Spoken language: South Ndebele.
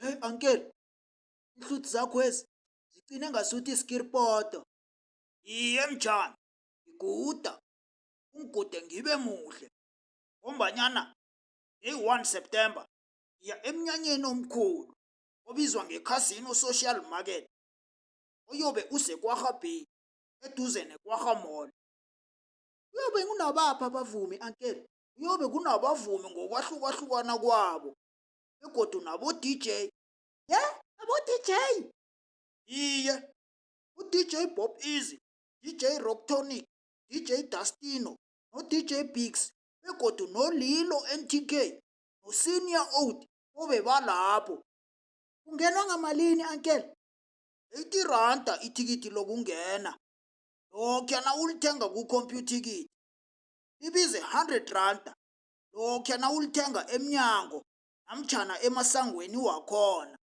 Hey uncle, inhluthu zakho ezi zigcine ngasuthi iskiripoto. Iye mjani, ngiguda, ungigude ngibe muhle. Ngombanyana ngeyi-1 September ngiya emnyanyeni omkhulu obizwa nge-Casino Social Market oyobe useKwarha Bay eduze neKwarha Mall. Kuyobe kunabaphi abavumi uncle? Kuyobe kunabavumi ngokwahlukahlukana kwabo begodu nabo-DJ. Ye, nabo-DJ? Iye, u-DJ Bob Easy, DJ Rocktonic, DJ Dustino, no-DJ Biggs begodu noLilo NTK no-Senior Oat obebalapho. Kungenwa ngamalini uncle? 80 randa ithikithi lokungena. Lokha nawulithenga ku-Computicket libize 100 randa lokha nawulithenga emnyango namtjhana emasangweni wakhona.